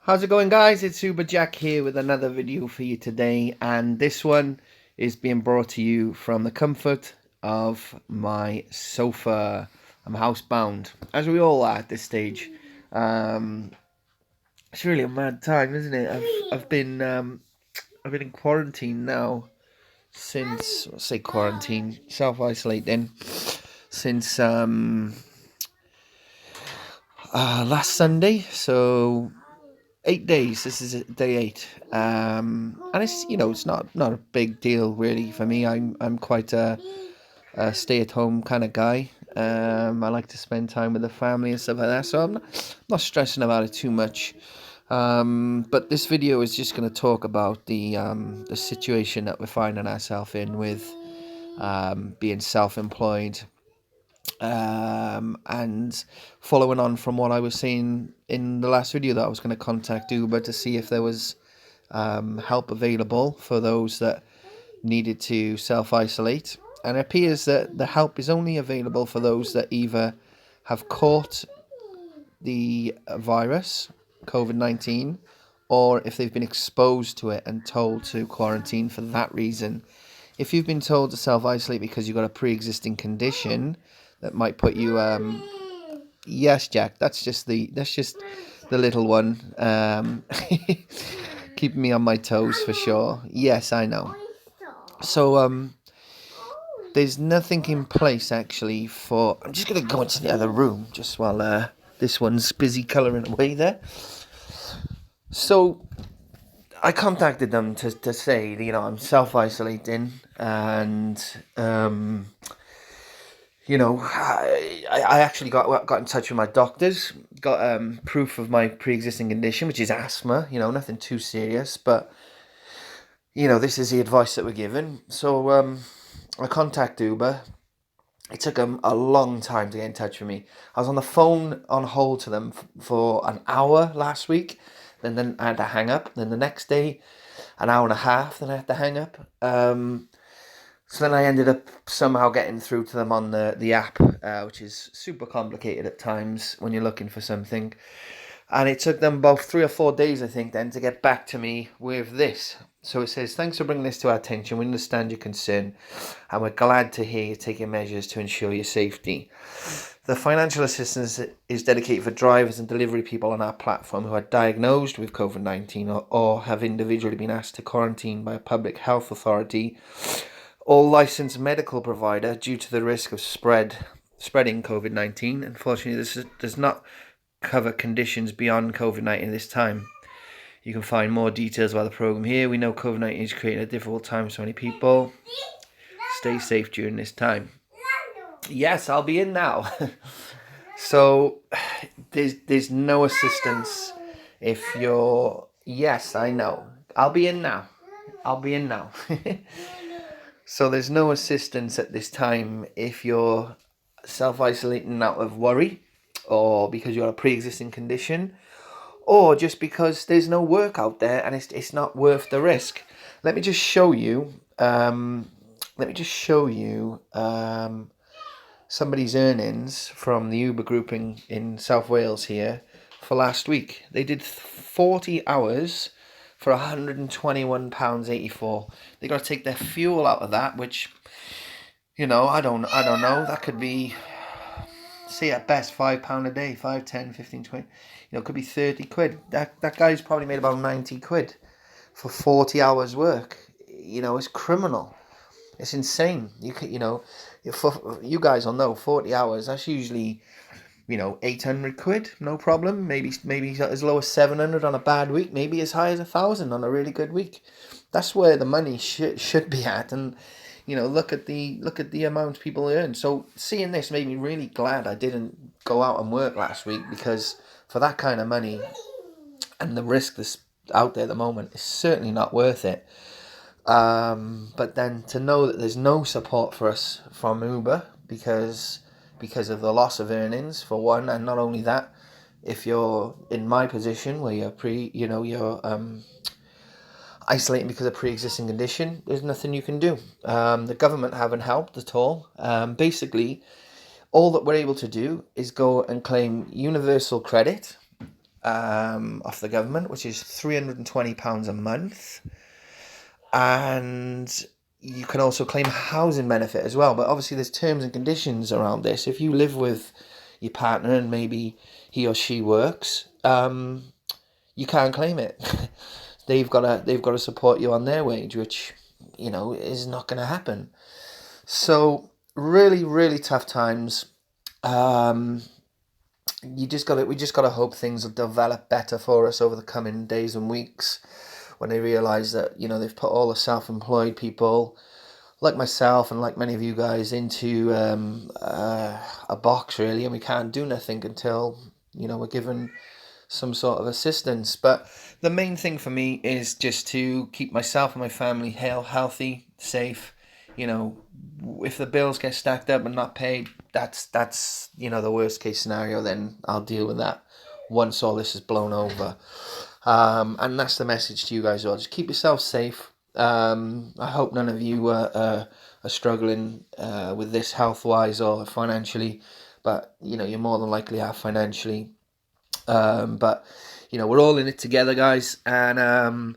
How's it going, guys? It's Uber Jack here with another video for you today, and this one is being brought to you from the comfort of my sofa. I'm housebound, as we all are at this stage. Um, it's really a mad time, isn't it? I've been in quarantine now since, let's say quarantine, self-isolating since last Sunday. So 8 days. This is day 8, and it's not a big deal really for me. I'm quite a stay-at-home kind of guy. I like to spend time with the family and stuff like that, so I'm not stressing about it too much. But this video is just going to talk about the situation that we're finding ourselves in with being self-employed. And following on from what I was saying in the last video, that I was going to contact Uber to see if there was help available for those that needed to self-isolate. And it appears that the help is only available for those that either have caught the virus, COVID-19, or if they've been exposed to it and told to quarantine for that reason. If you've been told to self-isolate because you've got a pre-existing condition that might put you, yes, Jack, that's just the little one, keeping me on my toes for sure. Yes, I know. So there's nothing in place actually for. I'm just gonna go into the other room just while this one's busy colouring away there. So I contacted them to say, I'm self-isolating, and I actually got in touch with my doctors, got proof of my pre-existing condition, which is asthma. Nothing too serious, but this is the advice that we're given. So I contact Uber. It took them a long time to get in touch with me. I was on the phone on hold to them for an hour last week. Then I had to hang up. Then the next day, an hour and a half. Then I had to hang up. So then I ended up somehow getting through to them on the app, which is super complicated at times when you're looking for something. And it took them about 3 or 4 days, I think, then to get back to me with this. So it says, thanks for bringing this to our attention. We understand your concern, and we're glad to hear you taking measures to ensure your safety. The financial assistance is dedicated for drivers and delivery people on our platform who are diagnosed with COVID-19 or have individually been asked to quarantine by a public health authority or licensed medical provider due to the risk of spreading COVID-19. Unfortunately, this does not cover conditions beyond COVID-19 this time. You can find more details about the program here. We know COVID-19 is creating a difficult time for so many people. Stay safe during this time. Yes, I'll be in now. So there's no assistance if you're. Yes, I know. I'll be in now. So there's no assistance at this time if you're self-isolating out of worry, or because you have a pre-existing condition, or just because there's no work out there and it's not worth the risk. Let me just show you. Somebody's earnings from the Uber group in South Wales here for last week. They did 40 hours for £121.84. They got to take their fuel out of that, which, I don't know. That could be, say at best, £5 a day, 5, 10, 15, 20. It could be 30 quid. That guy's probably made about 90 quid for 40 hours work. It's criminal. It's insane. You guys will know 40 hours. That's usually, 800 quid, no problem. Maybe as low as 700 on a bad week. Maybe as high as 1,000 on a really good week. That's where the money should be at. And look at the amount people earn. So seeing this made me really glad I didn't go out and work last week, because for that kind of money and the risk that's out there at the moment is certainly not worth it. But then to know that there's no support for us from Uber because of the loss of earnings, for one, and not only that, if you're in my position where you're isolating because of pre-existing condition, there's nothing you can do. The government haven't helped at all. Basically, all that we're able to do is go and claim universal credit, off the government, which is £320 a month. And you can also claim a housing benefit as well. But obviously there's terms and conditions around this. If you live with your partner and maybe he or she works, you can't claim it. they've got to support you on their wage, which, is not going to happen. So really, really tough times. We just got to hope things will develop better for us over the coming days and weeks, when they realise that, they've put all the self-employed people like myself and like many of you guys into a box, really, and we can't do nothing until, we're given some sort of assistance. But the main thing for me is just to keep myself and my family healthy, safe. If the bills get stacked up and not paid, that's the worst case scenario. Then I'll deal with that once all this is blown over. And that's the message to you guys all. Just keep yourself safe. I hope none of you are struggling with this health-wise or financially, but you're more than likely are financially. But we're all in it together, guys, and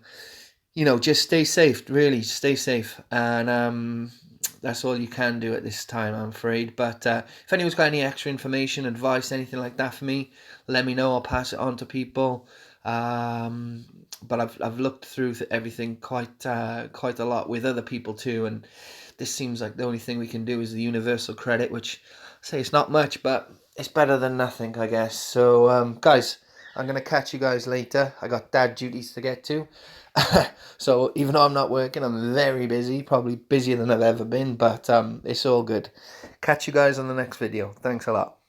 just stay safe. Really, stay safe, and that's all you can do at this time, I'm afraid. But if anyone's got any extra information, advice, anything like that for me, let me know. I'll pass it on to people. But I've looked through everything quite a lot with other people too, and this seems like the only thing we can do is the universal credit, which I say it's not much, but it's better than nothing, I guess. So guys, I'm gonna catch you guys later. I got dad duties to get to. So even though I'm not working, I'm very busy, probably busier than I've ever been, but it's all good. Catch you guys on the next video. Thanks a lot.